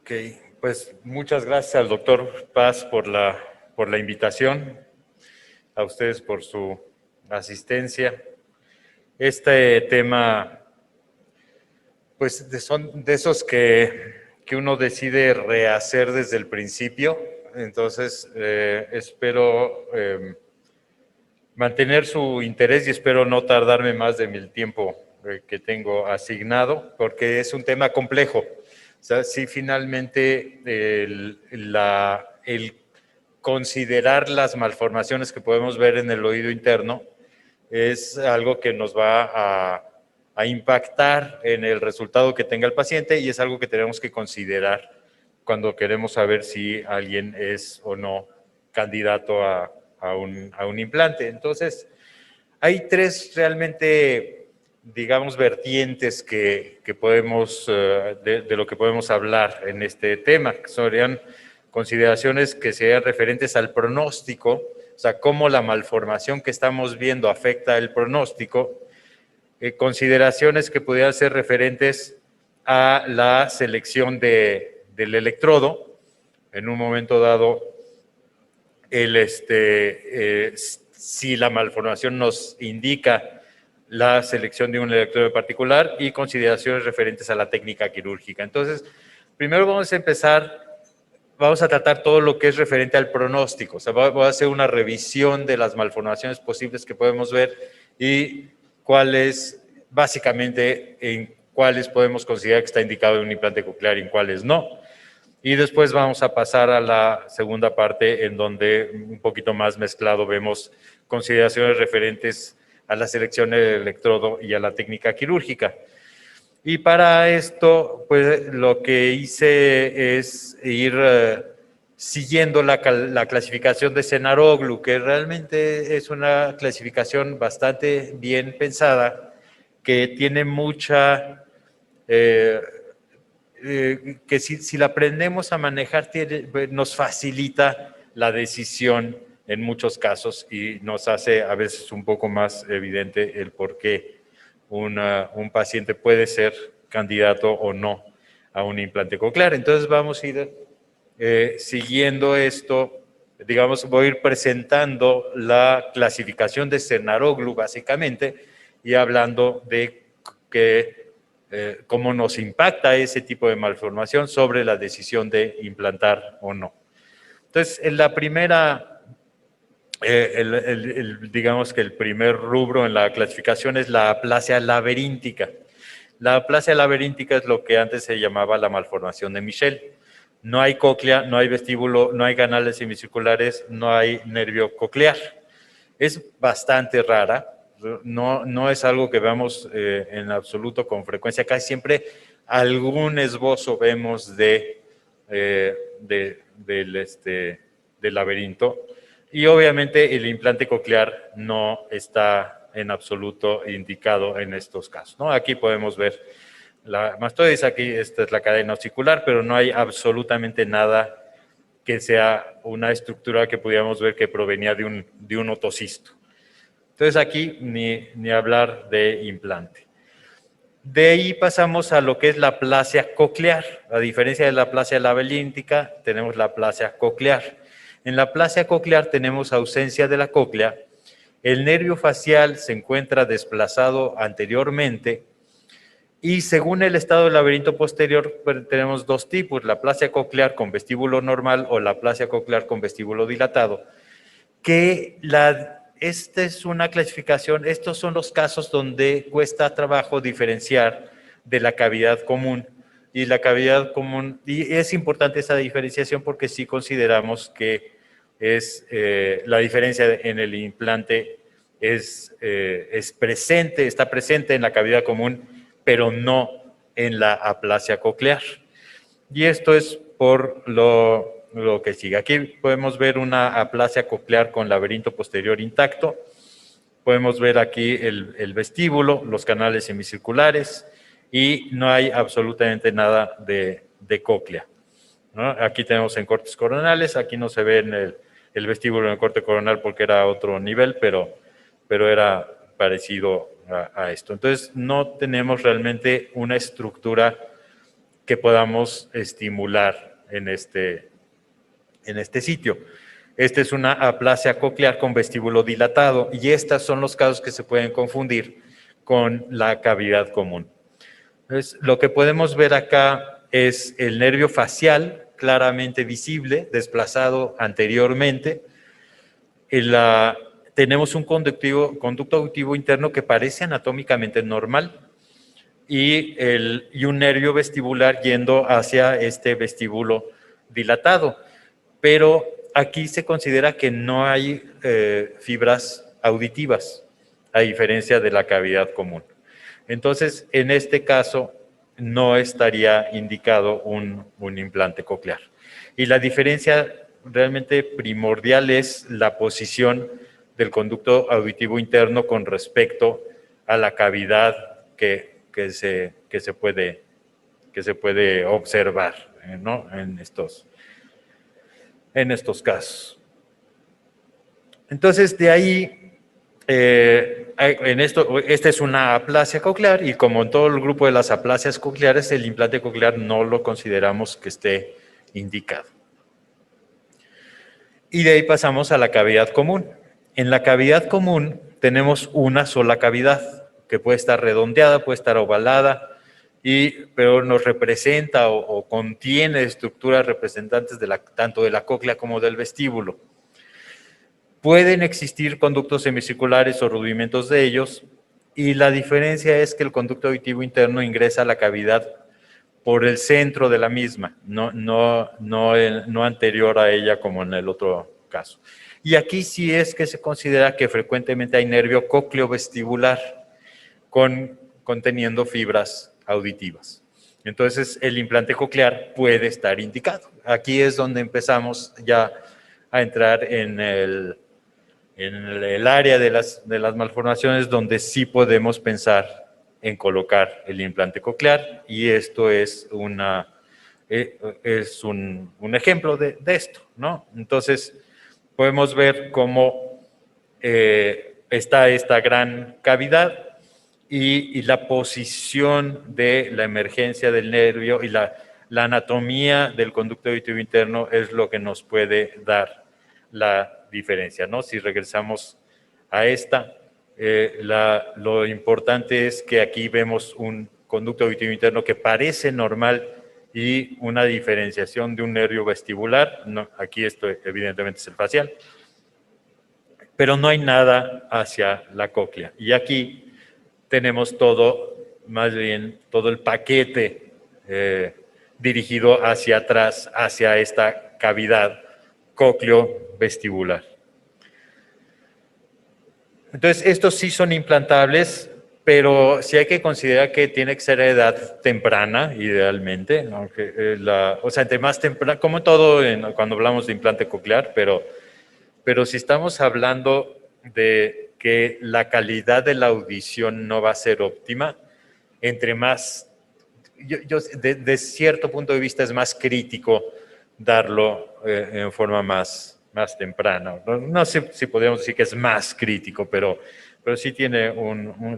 Ok, pues muchas gracias al doctor Paz por la invitación, a ustedes por su asistencia. Este tema, pues son de esos que uno decide rehacer desde el principio, entonces espero mantener su interés y espero no tardarme más de el tiempo que tengo asignado, porque es un tema complejo. O sea, sí, finalmente el considerar las malformaciones que podemos ver en el oído interno es algo que nos va a impactar en el resultado que tenga el paciente y es algo que tenemos que considerar cuando queremos saber si alguien es o no candidato a un implante. Entonces, hay tres realmente, digamos, vertientes que podemos, de lo que podemos hablar en este tema, que serían consideraciones que sean referentes al pronóstico, o sea, cómo la malformación que estamos viendo afecta el pronóstico, consideraciones que pudieran ser referentes a la selección del electrodo, en un momento dado, si la malformación nos indica la selección de un electrodo particular y consideraciones referentes a la técnica quirúrgica. Entonces, primero vamos a empezar, vamos a tratar todo lo que es referente al pronóstico. O sea, voy a hacer una revisión de las malformaciones posibles que podemos ver y cuáles, básicamente, en cuáles podemos considerar que está indicado un implante coclear y en cuáles no. Y después vamos a pasar a la segunda parte en donde un poquito más mezclado vemos consideraciones referentes a la selección del electrodo y a la técnica quirúrgica. Y para esto, pues lo que hice es ir siguiendo la clasificación de Cenaroglu, que realmente es una clasificación bastante bien pensada, que tiene mucha... que si la aprendemos a manejar nos facilita la decisión en muchos casos y nos hace a veces un poco más evidente el por qué un paciente puede ser candidato o no a un implante coclear. Entonces vamos a ir siguiendo esto, digamos, voy a ir presentando la clasificación de Cenaroglu básicamente y hablando de que cómo nos impacta ese tipo de malformación sobre la decisión de implantar o no. Entonces, en la primera, digamos que el primer rubro en la clasificación es la aplasia laberíntica. La aplasia laberíntica es lo que antes se llamaba la malformación de Michel. No hay cóclea, no hay vestíbulo, no hay canales semicirculares, no hay nervio coclear. Es bastante rara, no es algo que veamos en absoluto con frecuencia. Casi siempre algún esbozo vemos del laberinto. Y obviamente el implante coclear no está en absoluto indicado en estos casos, ¿no? Aquí podemos ver la mastoides, aquí esta es la cadena ossicular, pero no hay absolutamente nada que sea una estructura que pudiéramos ver que provenía de un otocisto. Entonces aquí ni hablar de implante. De ahí pasamos a lo que es la aplasia coclear. A diferencia de la aplasia labelíntica, tenemos la aplasia coclear. En la aplasia coclear tenemos ausencia de la cóclea, el nervio facial se encuentra desplazado anteriormente y según el estado del laberinto posterior tenemos dos tipos, la aplasia coclear con vestíbulo normal o la aplasia coclear con vestíbulo dilatado, que esta es una clasificación, estos son los casos donde cuesta trabajo diferenciar de la cavidad común. Y la cavidad común, y es importante esa diferenciación porque sí consideramos que la diferencia en el implante está presente en la cavidad común, pero no en la aplasia coclear. Y esto es por lo que sigue. Aquí podemos ver una aplasia coclear con laberinto posterior intacto. Podemos ver aquí el vestíbulo, los canales semicirculares y no hay absolutamente nada de cóclea, ¿no? Aquí tenemos en cortes coronales, aquí no se ve en el vestíbulo en el corte coronal porque era otro nivel, pero era parecido a esto. Entonces no tenemos realmente una estructura que podamos estimular en este sitio. Esta es una aplasia coclear con vestíbulo dilatado y estos son los casos que se pueden confundir con la cavidad común. Entonces, lo que podemos ver acá es el nervio facial claramente visible, desplazado anteriormente. Tenemos un conducto auditivo interno que parece anatómicamente normal y un nervio vestibular yendo hacia este vestíbulo dilatado. Pero aquí se considera que no hay fibras auditivas, a diferencia de la cavidad común. Entonces, en este caso, no estaría indicado un implante coclear. Y la diferencia realmente primordial es la posición del conducto auditivo interno con respecto a la cavidad que se puede observar, ¿no? en estos casos. Entonces, de ahí, esta es una aplasia coclear y como en todo el grupo de las aplasias cocleares, el implante coclear no lo consideramos que esté indicado. Y de ahí pasamos a la cavidad común. En la cavidad común tenemos una sola cavidad, que puede estar redondeada, puede estar ovalada, pero nos representa o contiene estructuras representantes tanto de la cóclea como del vestíbulo. Pueden existir conductos semicirculares o rudimentos de ellos, y la diferencia es que el conducto auditivo interno ingresa a la cavidad por el centro de la misma, no anterior a ella como en el otro caso. Y aquí sí es que se considera que frecuentemente hay nervio cócleo-vestibular conteniendo fibras auditivas. Entonces, el implante coclear puede estar indicado. Aquí es donde empezamos ya a entrar en el área de las malformaciones donde sí podemos pensar en colocar el implante coclear, y esto es un ejemplo de esto, ¿no? Entonces, podemos ver cómo está esta gran cavidad y la posición de la emergencia del nervio y la anatomía del conducto auditivo interno es lo que nos puede dar la diferencia, ¿no? Si regresamos a esta, lo importante es que aquí vemos un conducto auditivo interno que parece normal y una diferenciación de un nervio vestibular. No, aquí esto evidentemente es el facial, pero no hay nada hacia la cóclea. Y aquí tenemos más bien todo el paquete dirigido hacia atrás, hacia esta cavidad cócleo-vestibular. Entonces, estos sí son implantables, pero sí hay que considerar que tiene que ser a edad temprana, idealmente, aunque o sea, entre más temprana, como todo cuando hablamos de implante coclear, pero si estamos hablando de que la calidad de la audición no va a ser óptima, entre más, de cierto punto de vista es más crítico darlo en forma más temprana. No sé si podríamos decir que es más crítico, pero sí tiene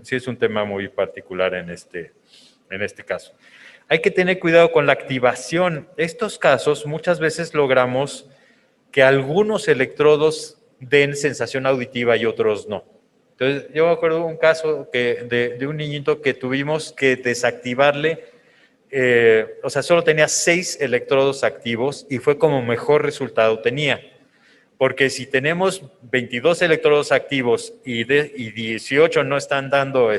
sí es un tema muy particular en este caso. Hay que tener cuidado con la activación. Estos casos muchas veces logramos que algunos electrodos den sensación auditiva y otros no. Entonces, yo me acuerdo de un caso de un niñito que tuvimos que desactivarle, o sea, solo tenía 6 electrodos activos y fue como mejor resultado tenía. Porque si tenemos 22 electrodos activos y 18 no están dando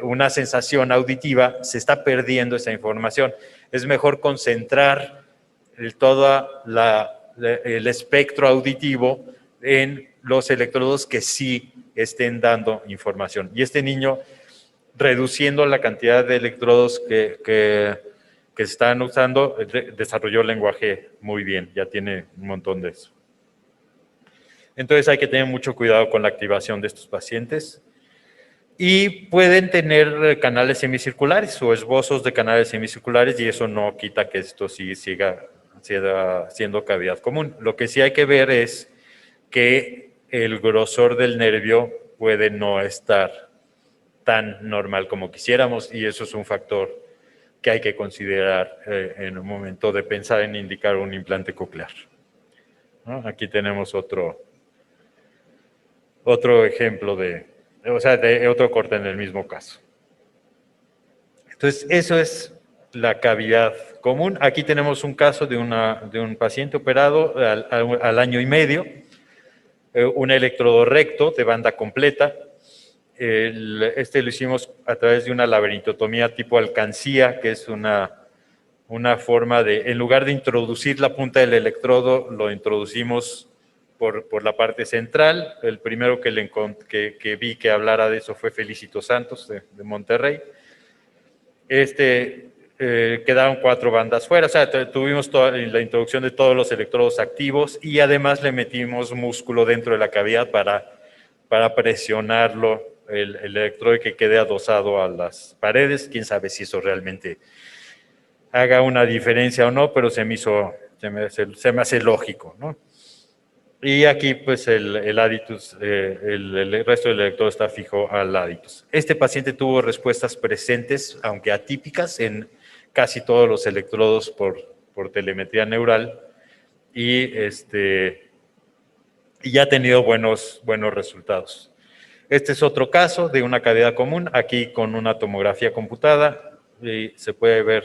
una sensación auditiva, se está perdiendo esa información. Es mejor concentrar todo el espectro auditivo en los electrodos que sí estén dando información. Y este niño, reduciendo la cantidad de electrodos que se están usando, desarrolló el lenguaje muy bien, ya tiene un montón de eso. Entonces hay que tener mucho cuidado con la activación de estos pacientes. Y pueden tener canales semicirculares o esbozos de canales semicirculares, y eso no quita que esto sí siga siendo cavidad común. Lo que sí hay que ver es que el grosor del nervio puede no estar tan normal como quisiéramos, y eso es un factor que hay que considerar en un momento de pensar en indicar un implante coclear, ¿no? Aquí tenemos otro ejemplo de otro corte en el mismo caso. Entonces, eso es la cavidad común. Aquí tenemos un caso de un paciente operado al año y medio, un electrodo recto de banda completa. Lo hicimos a través de una laberintotomía tipo alcancía, que es una forma de, en lugar de introducir la punta del electrodo, lo introducimos por la parte central. El primero que vi que hablara de eso fue Felicito Santos, de Monterrey. Quedaron 4 bandas fuera, o sea, tuvimos la introducción de todos los electrodos activos y además le metimos músculo dentro de la cavidad para presionarlo, el electrodo, que quede adosado a las paredes. Quién sabe si eso realmente haga una diferencia o no, pero se me hace lógico, ¿no? Y aquí, pues, el aditus, el resto del electrodo está fijo al aditus. Este paciente tuvo respuestas presentes, aunque atípicas, en casi todos los electrodos por telemetría neural, y ya ha tenido buenos resultados. Este es otro caso de una cavidad común, aquí con una tomografía computada, y se puede ver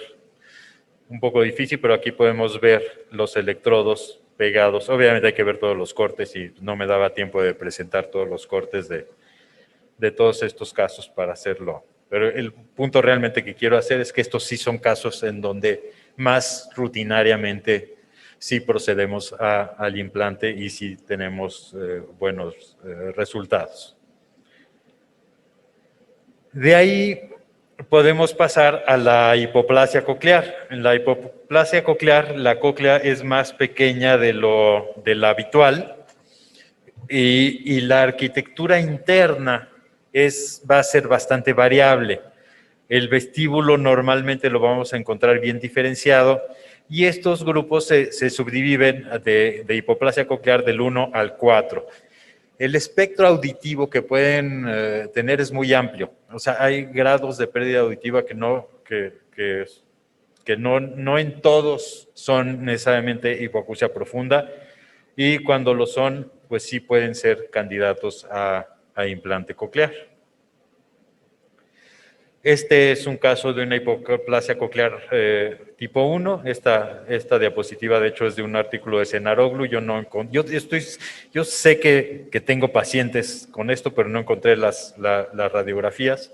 un poco difícil, pero aquí podemos ver los electrodos pegados. Obviamente hay que ver todos los cortes y no me daba tiempo de presentar todos los cortes de todos estos casos para hacerlo. Pero el punto realmente que quiero hacer es que estos sí son casos en donde más rutinariamente sí procedemos al implante y sí tenemos buenos resultados. De ahí podemos pasar a la hipoplasia coclear. En la hipoplasia coclear, la cóclea es más pequeña de la habitual y la arquitectura interna va a ser bastante variable. El vestíbulo normalmente lo vamos a encontrar bien diferenciado y estos grupos se subdividen de hipoplasia coclear del 1 al 4. El espectro auditivo que pueden tener es muy amplio. O sea, hay grados de pérdida auditiva que no en todos son necesariamente hipoacusia profunda, y cuando lo son, pues sí pueden ser candidatos a implante coclear. Este es un caso de una hipoplasia coclear tipo 1. Esta diapositiva, de hecho, es de un artículo de Senaroglu. Yo sé que tengo pacientes con esto, pero no encontré las radiografías,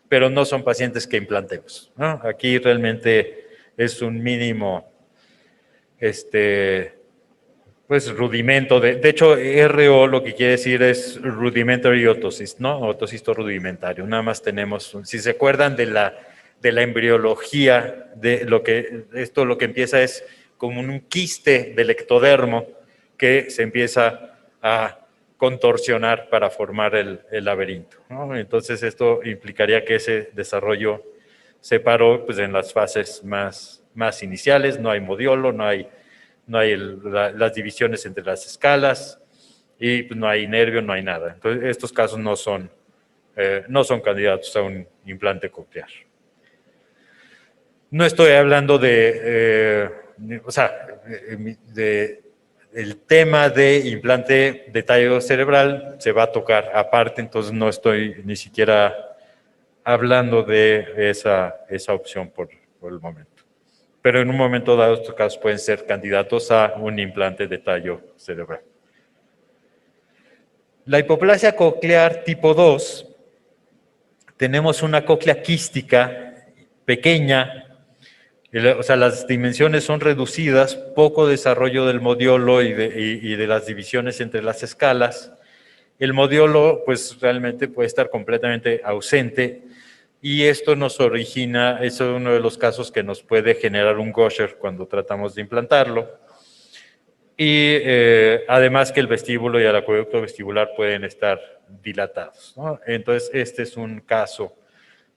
pero no son pacientes que implantemos, ¿no? Aquí realmente es un mínimo, pues, rudimento. De hecho, RO lo que quiere decir es rudimentary otocyst, ¿no? Otocisto rudimentario. Nada más tenemos, si se acuerdan de la embriología, lo que empieza es como un quiste del ectodermo que se empieza a contorsionar para formar el laberinto, ¿no? Entonces, esto implicaría que ese desarrollo se paró, pues, en las fases más iniciales. No hay modiolo, no hay las divisiones entre las escalas y pues no hay nervio, no hay nada. Entonces, estos casos no son candidatos a un implante coclear. No estoy hablando el tema de implante de tallo cerebral se va a tocar aparte, entonces no estoy ni siquiera hablando de esa opción por el momento. Pero en un momento dado estos casos pueden ser candidatos a un implante de tallo cerebral. La hipoplasia coclear tipo 2, tenemos una cóclea quística pequeña, o sea, las dimensiones son reducidas, poco desarrollo del modiolo y de las divisiones entre las escalas. El modiolo, pues, realmente puede estar completamente ausente, y esto nos origina, eso es uno de los casos que nos puede generar un Gaucher cuando tratamos de implantarlo. Y además que el vestíbulo y el acueducto vestibular pueden estar dilatados, ¿no? Entonces, este es un caso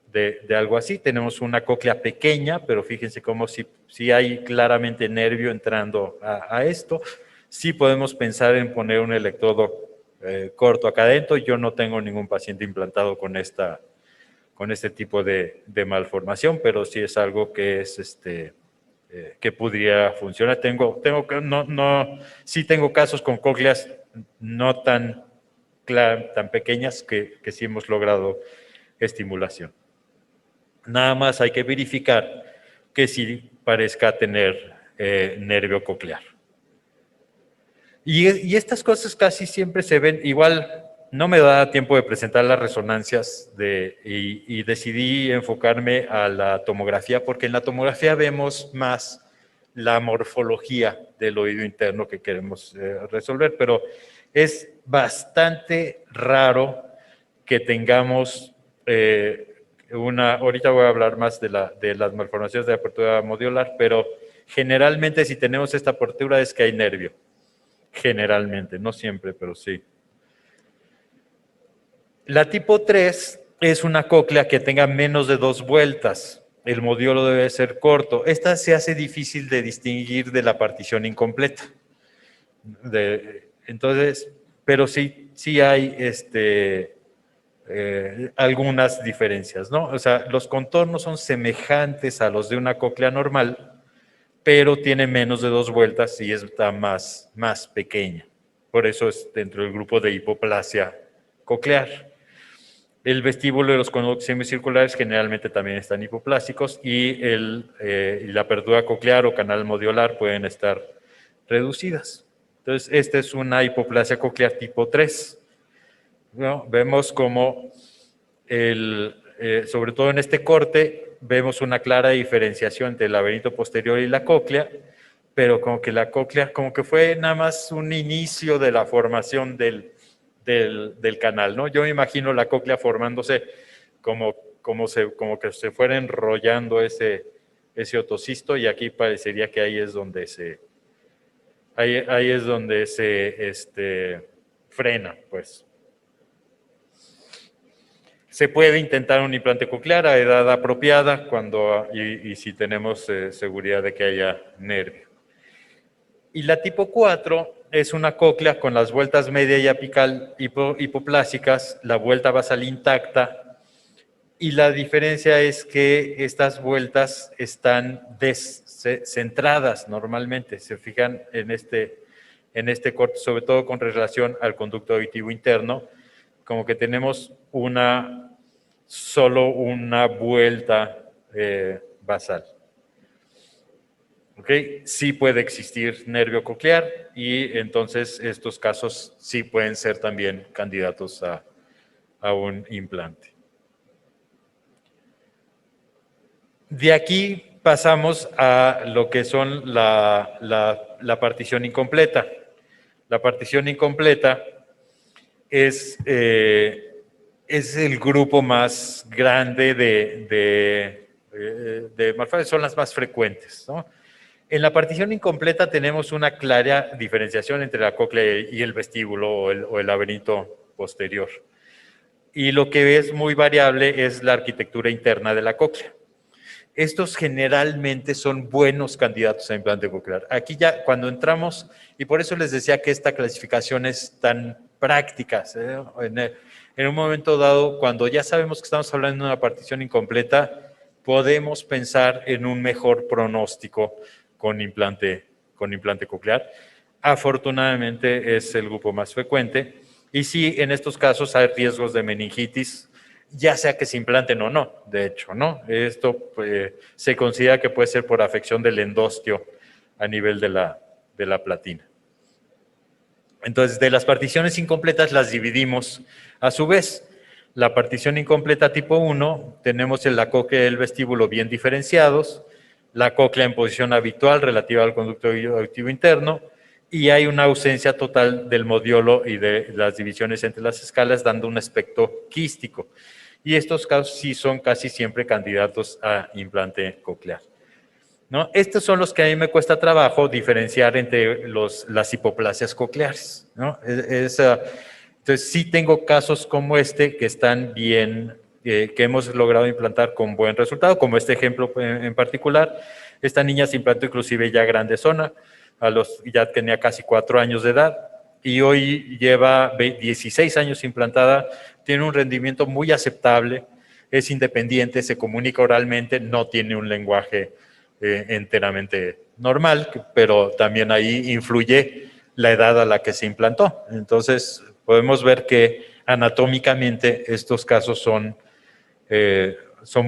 de algo así. Tenemos una cóclea pequeña, pero fíjense cómo si hay claramente nervio entrando a esto. Sí podemos pensar en poner un electrodo corto acá adentro. Yo no tengo ningún paciente implantado con esta con este tipo de malformación, pero sí es algo que es que podría funcionar. Sí tengo casos con cócleas no tan pequeñas que sí hemos logrado estimulación. Nada más hay que verificar que sí parezca tener nervio coclear. Y estas cosas casi siempre se ven, igual no me da tiempo de presentar las resonancias y decidí enfocarme a la tomografía, porque en la tomografía vemos más la morfología del oído interno que queremos resolver, pero es bastante raro que tengamos ahorita voy a hablar más de las malformaciones de apertura modiolar, pero generalmente si tenemos esta apertura es que hay nervio. Generalmente, no siempre, pero sí. La tipo 3 es una cóclea que tenga menos de 2 vueltas. El modiolo debe ser corto. Esta se hace difícil de distinguir de la partición incompleta. Entonces, pero sí hay algunas diferencias, ¿no? O sea, los contornos son semejantes a los de una cóclea normal, pero tiene menos de 2 vueltas y está más pequeña. Por eso es dentro del grupo de hipoplasia coclear. El vestíbulo de los conductos semicirculares generalmente también están hipoplásicos y la apertura coclear o canal modiolar pueden estar reducidas. Entonces, esta es una hipoplasia coclear tipo 3. ¿No? Vemos como, sobre todo en este corte, vemos una clara diferenciación entre el laberinto posterior y la cóclea, pero como que la cóclea, como que fue nada más un inicio de la formación del canal, ¿no? Yo me imagino la cóclea formándose como que se fuera enrollando ese otocisto y aquí parecería que ahí es donde se frena, pues. Se puede intentar un implante coclear a edad apropiada y si tenemos seguridad de que haya nervio. Y la tipo 4 es una cóclea con las vueltas media y apical hipoplásicas, la vuelta basal intacta, y la diferencia es que estas vueltas están descentradas normalmente. Se fijan en este corte, sobre todo con relación al conducto auditivo interno, como que tenemos solo una vuelta basal. ¿Okay? Sí puede existir nervio coclear y entonces estos casos sí pueden ser también candidatos a un implante. De aquí pasamos a lo que son la partición incompleta. La partición incompleta es el grupo más grande de malformaciones, son las más frecuentes, ¿no? En la partición incompleta tenemos una clara diferenciación entre la cóclea y el vestíbulo o el laberinto posterior. Y lo que es muy variable es la arquitectura interna de la cóclea. Estos generalmente son buenos candidatos a implante coclear. Aquí ya cuando entramos, y por eso les decía que esta clasificación es tan práctica, en un momento dado, cuando ya sabemos que estamos hablando de una partición incompleta, podemos pensar en un mejor pronóstico con implante coclear. Afortunadamente es el grupo más frecuente y sí, en estos casos hay riesgos de meningitis, ya sea que se implanten o no, de hecho, ¿no? Esto se considera que puede ser por afección del endostio a nivel de la platina. Entonces, de las particiones incompletas las dividimos a su vez. La partición incompleta tipo 1, tenemos la cóclea y el vestíbulo bien diferenciados, la cóclea en posición habitual relativa al conducto auditivo interno, y hay una ausencia total del modiolo y de las divisiones entre las escalas, dando un aspecto quístico. Y estos casos sí son casi siempre candidatos a implante coclear, ¿no? Estos son los que a mí me cuesta trabajo diferenciar entre las hipoplasias cocleares, ¿no? Entonces sí tengo casos como este que están bien, que hemos logrado implantar con buen resultado, como este ejemplo en particular. Esta niña se implantó inclusive ya grandezona, ya tenía casi 4 años de edad y hoy lleva 16 años implantada, tiene un rendimiento muy aceptable, es independiente, se comunica oralmente, no tiene un lenguaje enteramente normal, pero también ahí influye la edad a la que se implantó. Entonces, podemos ver que anatómicamente estos casos son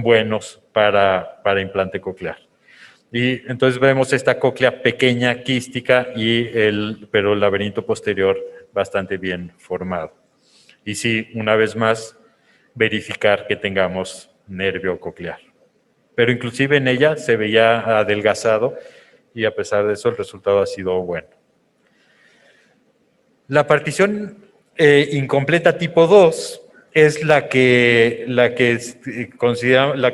buenos para implante coclear. Y entonces vemos esta cóclea pequeña, quística, pero el laberinto posterior bastante bien formado. Y sí, una vez más, verificar que tengamos nervio coclear. Pero inclusive en ella se veía adelgazado y a pesar de eso el resultado ha sido bueno. La partición incompleta tipo 2 es la que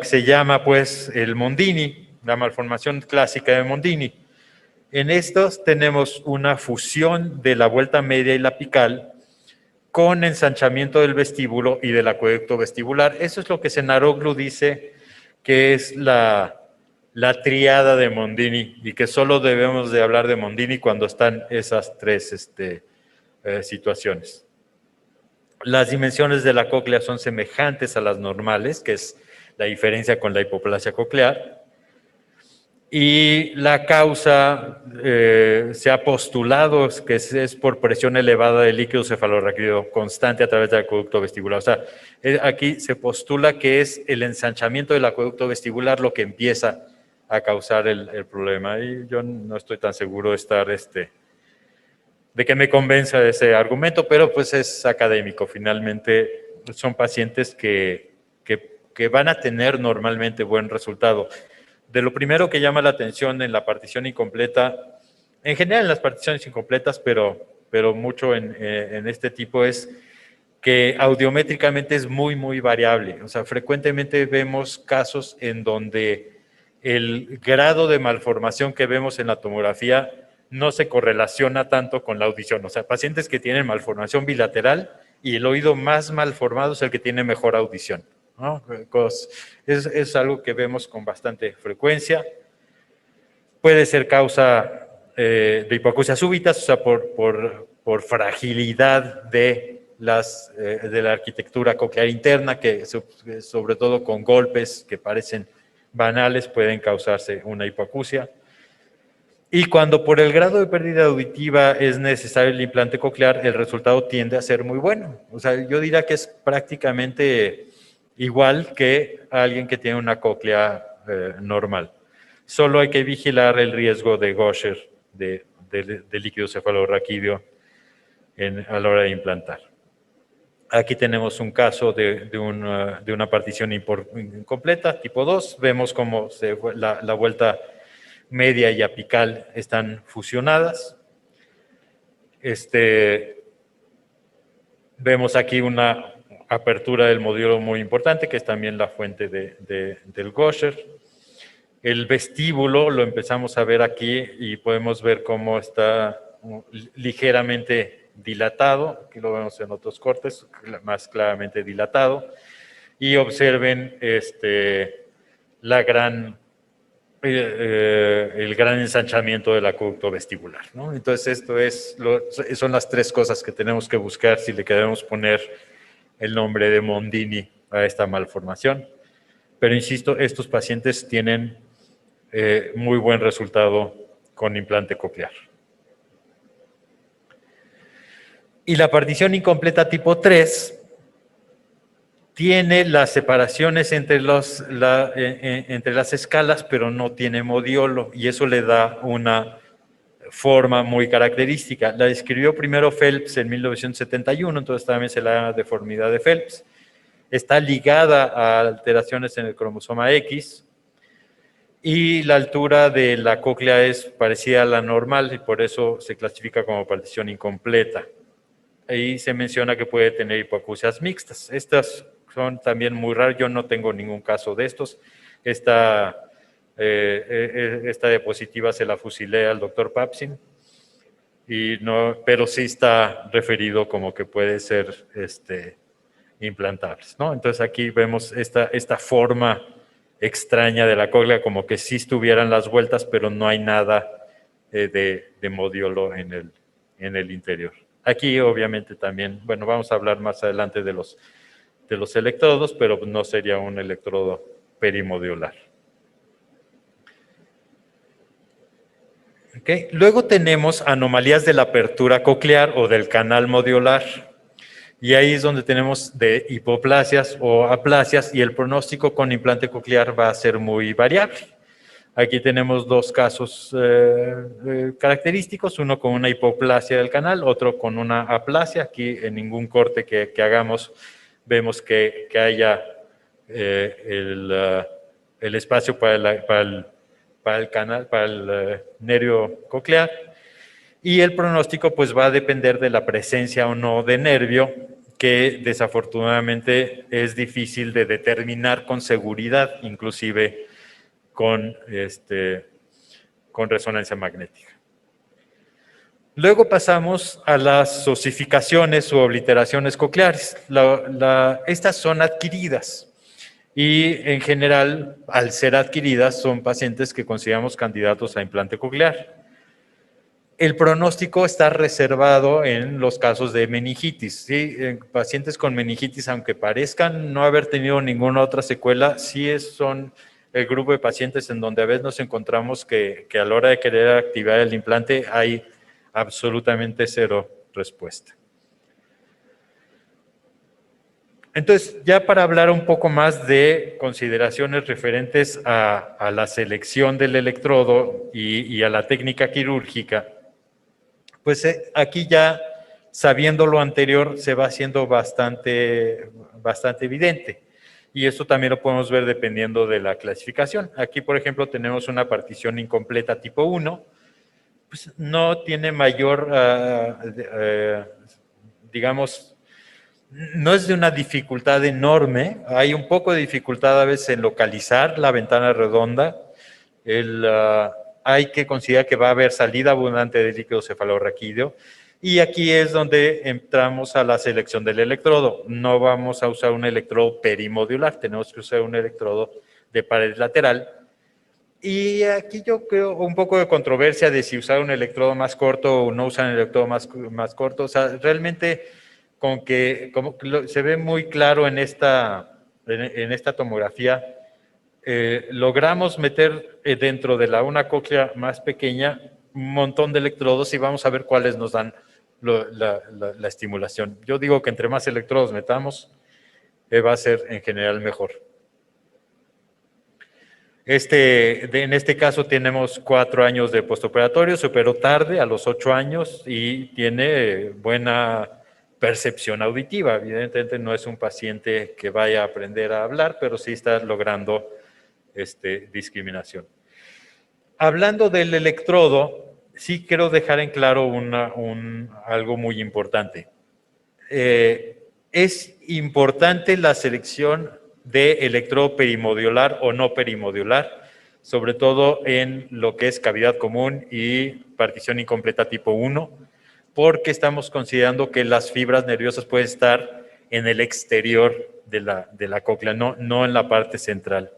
se llama pues el Mondini, la malformación clásica de Mondini. En estos tenemos una fusión de la vuelta media y la apical con ensanchamiento del vestíbulo y del acueducto vestibular. Eso es lo que Senaroglu dice que es la triada de Mondini y que solo debemos de hablar de Mondini cuando están esas tres situaciones. Las dimensiones de la cóclea son semejantes a las normales, que es la diferencia con la hipoplasia coclear. Y la causa se ha postulado que es por presión elevada del líquido cefalorraquídeo constante a través del acueducto vestibular. O sea, aquí se postula que es el ensanchamiento del acueducto vestibular lo que empieza a causar el problema. Y yo no estoy tan seguro de que me convenza ese argumento, pero pues es académico. Finalmente son pacientes que van a tener normalmente buen resultado. De lo primero que llama la atención en la partición incompleta, en general en las particiones incompletas, pero mucho en este tipo, es que audiométricamente es muy, muy variable. O sea, frecuentemente vemos casos en donde el grado de malformación que vemos en la tomografía no se correlaciona tanto con la audición. O sea, pacientes que tienen malformación bilateral y el oído más malformado es el que tiene mejor audición, ¿no? Es algo que vemos con bastante frecuencia. Puede ser causa de hipoacusia súbitas, o sea, por fragilidad de la arquitectura coclear interna, que sobre todo con golpes que parecen banales pueden causarse una hipoacusia. Y cuando por el grado de pérdida auditiva es necesario el implante coclear, el resultado tiende a ser muy bueno. O sea, yo diría que es prácticamente igual que alguien que tiene una cóclea normal. Solo hay que vigilar el riesgo de Gaucher, de líquido cefalorraquídeo a la hora de implantar. Aquí tenemos un caso de una partición incompleta, tipo 2. Vemos cómo la vuelta media y apical están fusionadas. Vemos aquí una apertura del modelo muy importante, que es también la fuente del Gaucher. El vestíbulo lo empezamos a ver aquí y podemos ver cómo está ligeramente dilatado. Aquí lo vemos en otros cortes, más claramente dilatado. Y observen el gran ensanchamiento del acueducto vestibular, ¿no? Entonces, son las tres cosas que tenemos que buscar si le queremos poner el nombre de Mondini a esta malformación. Pero insisto, estos pacientes tienen muy buen resultado con implante coclear. Y la partición incompleta tipo 3 tiene las separaciones entre las escalas, pero no tiene modiolo, y eso le da una forma muy característica. La describió primero Phelps en 1971, entonces también se la llama deformidad de Phelps. Está ligada a alteraciones en el cromosoma X, y la altura de la cóclea es parecida a la normal y por eso se clasifica como partición incompleta. Ahí se menciona que puede tener hipoacusias mixtas. Estas son también muy raras, yo no tengo ningún caso de estos. Esta diapositiva se la fusilé al doctor Papsin, pero sí está referido como que puede ser implantables, ¿no? Entonces aquí vemos esta forma extraña de la cóclea, como que sí estuvieran las vueltas, pero no hay nada de modiolo en el interior. Aquí obviamente también, bueno, vamos a hablar más adelante de los de los electrodos, pero no sería un electrodo perimodiolar. Okay. Luego tenemos anomalías de la apertura coclear o del canal modiolar. Y ahí es donde tenemos de hipoplasias o aplasias y el pronóstico con implante coclear va a ser muy variable. Aquí tenemos dos casos característicos, uno con una hipoplasia del canal, otro con una aplasia. Aquí en ningún corte que hagamos vemos que haya el espacio para el canal, para el nervio coclear. Y el pronóstico pues va a depender de la presencia o no de nervio, que desafortunadamente es difícil de determinar con seguridad, inclusive con resonancia magnética. Luego pasamos a las osificaciones u obliteraciones cocleares. Estas son adquiridas y en general, al ser adquiridas, son pacientes que consideramos candidatos a implante coclear. El pronóstico está reservado en los casos de meningitis. ¿Sí? En pacientes con meningitis, aunque parezcan no haber tenido ninguna otra secuela, sí son el grupo de pacientes en donde a veces nos encontramos que a la hora de querer activar el implante hay absolutamente cero respuesta. Entonces, ya para hablar un poco más de consideraciones referentes a la selección del electrodo y a la técnica quirúrgica, pues aquí ya, sabiendo lo anterior, se va haciendo bastante evidente. Y esto también lo podemos ver dependiendo de la clasificación. Aquí, por ejemplo, tenemos una partición incompleta tipo 1. Pues no tiene mayor, digamos, no es de una dificultad enorme. Hay un poco de dificultad a veces en localizar la ventana redonda. Hay que considerar que va a haber salida abundante de líquido cefalorraquídeo. Y aquí es donde entramos a la selección del electrodo. No vamos a usar un electrodo perimodiolar, tenemos que usar un electrodo de pared lateral. Y aquí yo creo un poco de controversia de si usar un electrodo más corto o no usar un electrodo más corto. O sea, realmente como que se ve muy claro en esta tomografía, logramos meter dentro de una cóclea más pequeña un montón de electrodos y vamos a ver cuáles nos dan la estimulación. Yo digo que entre más electrodos metamos, va a ser en general mejor. En este caso tenemos 4 años de postoperatorio, se operó tarde, a los 8 años, y tiene buena percepción auditiva. Evidentemente no es un paciente que vaya a aprender a hablar, pero sí está logrando discriminación. Hablando del electrodo, sí quiero dejar en claro algo muy importante. Es importante la selección de electrodo perimodiolar o no perimodiolar, sobre todo en lo que es cavidad común y partición incompleta tipo 1, porque estamos considerando que las fibras nerviosas pueden estar en el exterior de la cóclea, no en la parte central.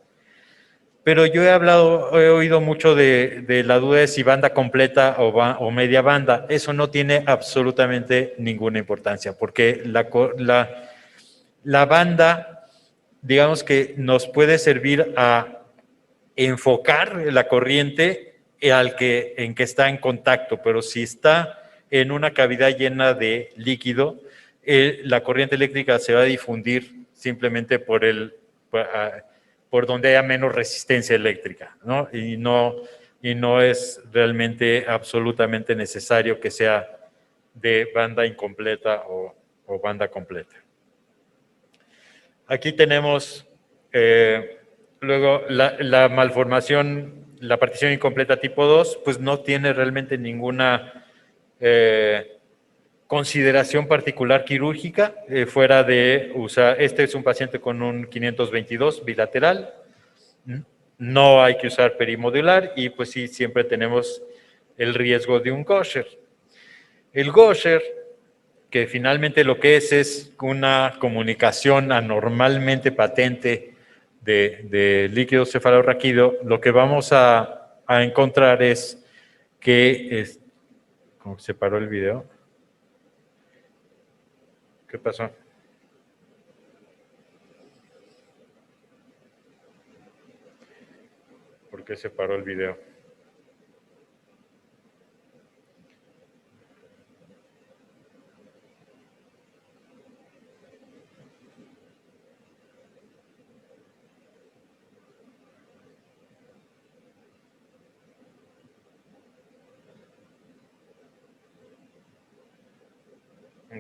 Pero yo he oído mucho de la duda de si banda completa o media banda. Eso no tiene absolutamente ninguna importancia, porque la banda, digamos que nos puede servir a enfocar la corriente en que está en contacto, pero si está en una cavidad llena de líquido, la corriente eléctrica se va a difundir simplemente por donde haya menos resistencia eléctrica, ¿no? Y no es realmente absolutamente necesario que sea de banda incompleta o banda completa. Aquí tenemos luego la malformación, la partición incompleta tipo 2, pues no tiene realmente ninguna consideración particular quirúrgica, fuera de usar, este es un paciente con un 522 bilateral, no hay que usar perimodiolar y pues sí, siempre tenemos el riesgo de un Gaucher. El Gaucher, que finalmente lo que es una comunicación anormalmente patente de líquido cefalorraquídeo, lo que vamos a encontrar es que ¿cómo se paró el video? ¿Qué pasó? ¿Por qué se paró el video?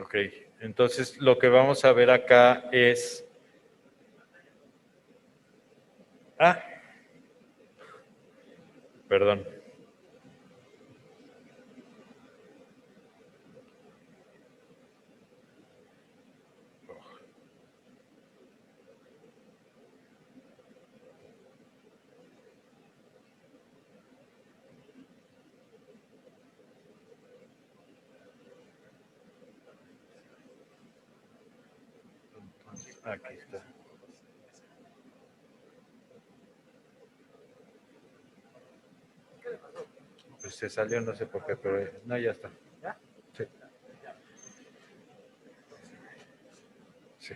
Ok, entonces lo que vamos a ver acá es... Perdón. Aquí está. Pues se salió, no sé por qué, pero no, ya está. ¿Ya? Sí. Sí.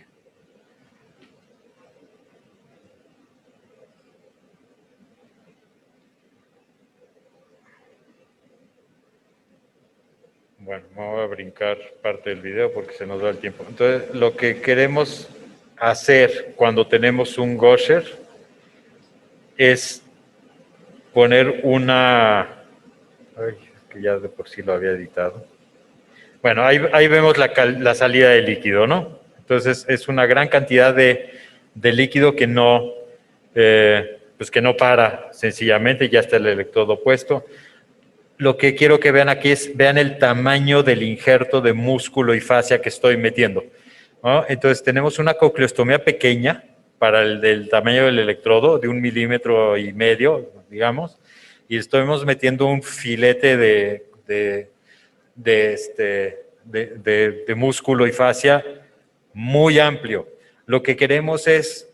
Bueno, me voy a brincar parte del video porque se nos da el tiempo. Entonces, lo que queremos hacer cuando tenemos un gusher es poner una... Ay, que ya de por sí lo había editado. Bueno, ahí vemos la salida de líquido, ¿no? Entonces, es una gran cantidad de líquido que no, pues que no para sencillamente, ya está el electrodo puesto. Lo que quiero que vean aquí es, vean el tamaño del injerto de músculo y fascia que estoy metiendo, ¿no? Entonces tenemos una cocleostomía pequeña para el del tamaño del electrodo, de 1,5 milímetros, digamos, y estamos metiendo un filete de músculo y fascia muy amplio. Lo que queremos es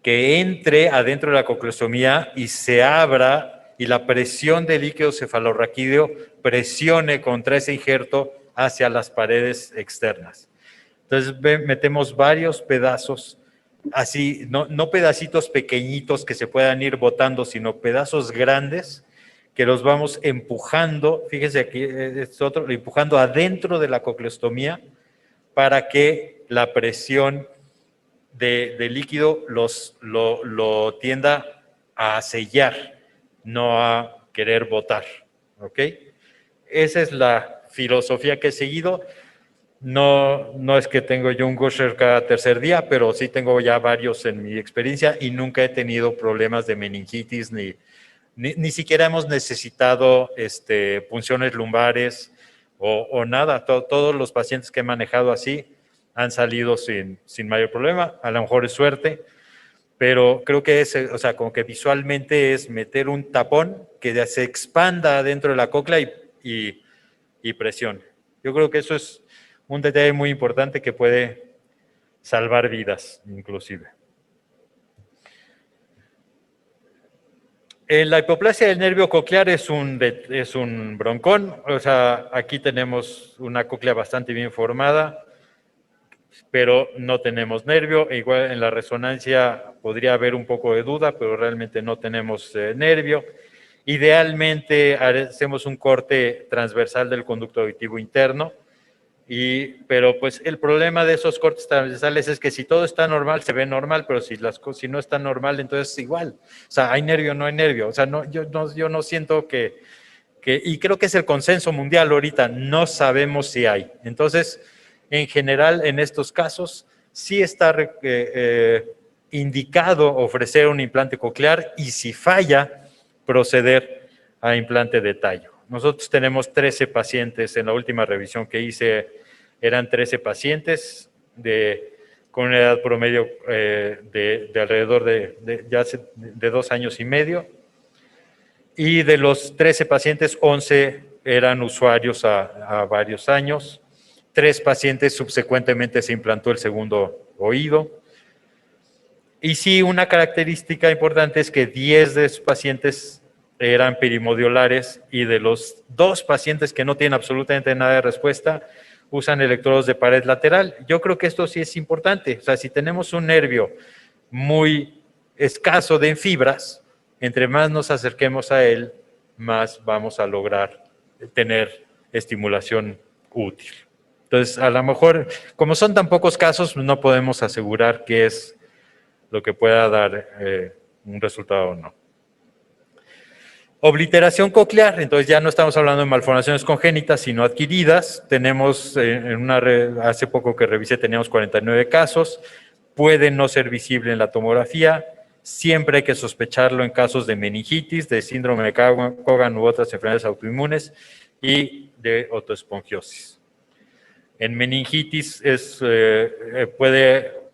que entre adentro de la cocleostomía y se abra y la presión del líquido cefalorraquídeo presione contra ese injerto hacia las paredes externas. Entonces metemos varios pedazos, así, no pedacitos pequeñitos que se puedan ir botando, sino pedazos grandes que los vamos empujando, fíjense aquí, es otro, empujando adentro de la cocleostomía para que la presión de líquido lo tienda a sellar, no a querer botar, ¿ok? Esa es la filosofía que he seguido. No es que tengo yo un gusher cada tercer día, pero sí tengo ya varios en mi experiencia y nunca he tenido problemas de meningitis ni siquiera hemos necesitado punciones lumbares o nada. Todos los pacientes que he manejado así han salido sin mayor problema. A lo mejor es suerte, pero creo que es, o sea, como que visualmente es meter un tapón que se expanda dentro de la cóclea y presione. Yo creo que eso es un detalle muy importante que puede salvar vidas, inclusive. La hipoplasia del nervio coclear es un broncón, o sea, aquí tenemos una cóclea bastante bien formada, pero no tenemos nervio. Igual en la resonancia podría haber un poco de duda, pero realmente no tenemos nervio. Idealmente hacemos un corte transversal del conducto auditivo interno, pero pues el problema de esos cortes transversales es que si todo está normal, se ve normal, pero si no está normal, entonces es igual. O sea, hay nervio o no hay nervio. O sea, yo no siento y creo que es el consenso mundial ahorita, no sabemos si hay. Entonces, en general, en estos casos, sí está indicado ofrecer un implante coclear y si falla, proceder a implante de tallo. Nosotros tenemos 13 pacientes, en la última revisión que hice eran 13 pacientes con una edad promedio de alrededor de 2 años y medio, y de los 13 pacientes, 11 eran usuarios a varios años, 3 pacientes subsecuentemente se implantó el segundo oído, y sí, una característica importante es que 10 de esos pacientes eran perimodiolares y de los 2 pacientes que no tienen absolutamente nada de respuesta, usan electrodos de pared lateral. Yo creo que esto sí es importante. O sea, si tenemos un nervio muy escaso de fibras, entre más nos acerquemos a él, más vamos a lograr tener estimulación útil. Entonces, a lo mejor, como son tan pocos casos, no podemos asegurar qué es lo que pueda dar un resultado o no. Obliteración coclear, entonces ya no estamos hablando de malformaciones congénitas, sino adquiridas. Tenemos, hace poco que revisé, teníamos 49 casos. Puede no ser visible en la tomografía. Siempre hay que sospecharlo en casos de meningitis, de síndrome de Cogan u otras enfermedades autoinmunes y de otoespongiosis. En meningitis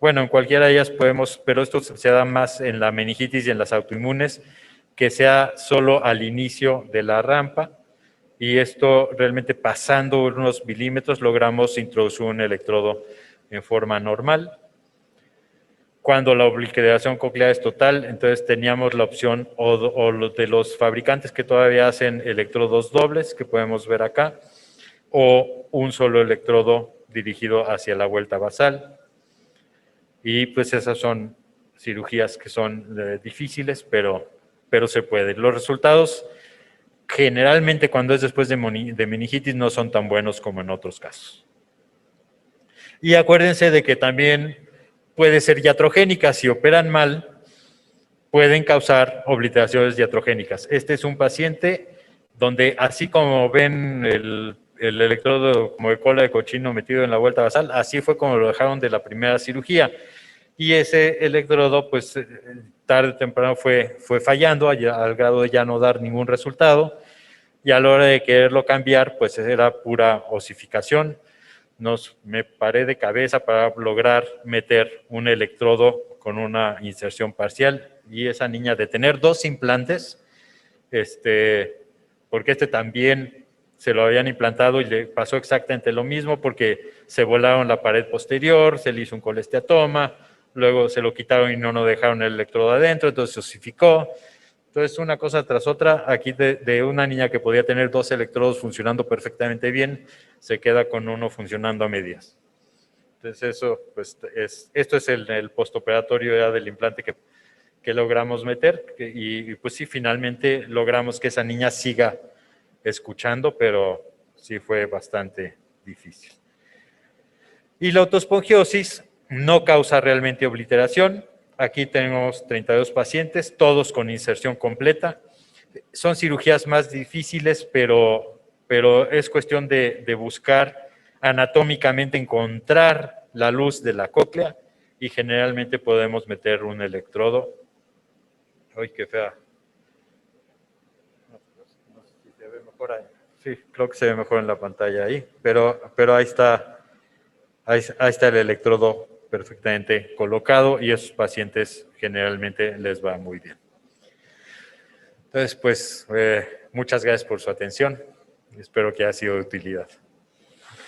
bueno, en cualquiera de ellas podemos, pero esto se da más en la meningitis y en las autoinmunes, que sea solo al inicio de la rampa, y esto realmente pasando unos milímetros logramos introducir un electrodo en forma normal. Cuando la obliteración coclear es total, entonces teníamos la opción o de los fabricantes que todavía hacen electrodos dobles, que podemos ver acá, o un solo electrodo dirigido hacia la vuelta basal. Y pues esas son cirugías que son difíciles, pero se puede. Los resultados generalmente cuando es después de meningitis no son tan buenos como en otros casos. Y acuérdense de que también puede ser iatrogénica. Si operan mal, pueden causar obliteraciones iatrogénicas. Este es un paciente donde así como ven el electrodo como de cola de cochino metido en la vuelta basal, así fue como lo dejaron de la primera cirugía. Y ese electrodo, pues tarde o temprano fue fallando al grado de ya no dar ningún resultado, y a la hora de quererlo cambiar, pues era pura osificación. Me paré de cabeza para lograr meter un electrodo con una inserción parcial, y esa niña de tener 2 implantes, porque también se lo habían implantado y le pasó exactamente lo mismo, porque se volaron la pared posterior, se le hizo un colesteatoma, luego se lo quitaron y no dejaron el electrodo adentro, entonces se osificó. Entonces, una cosa tras otra, aquí de una niña que podía tener 2 electrodos funcionando perfectamente bien, se queda con uno funcionando a medias. Entonces, eso, pues, esto es el postoperatorio ya del implante que logramos meter, y pues sí, finalmente logramos que esa niña siga escuchando, pero sí fue bastante difícil. Y la otoespongiosis no causa realmente obliteración. Aquí tenemos 32 pacientes, todos con inserción completa. Son cirugías más difíciles, pero es cuestión de buscar anatómicamente, encontrar la luz de la cóclea, y generalmente podemos meter un electrodo. ¡Ay, qué fea! No sé si se ve mejor ahí. Sí, creo que se ve mejor en la pantalla ahí, pero ahí está. Ahí está el electrodo perfectamente colocado, y a esos pacientes generalmente les va muy bien. Entonces, pues, muchas gracias por su atención. Espero que haya sido de utilidad.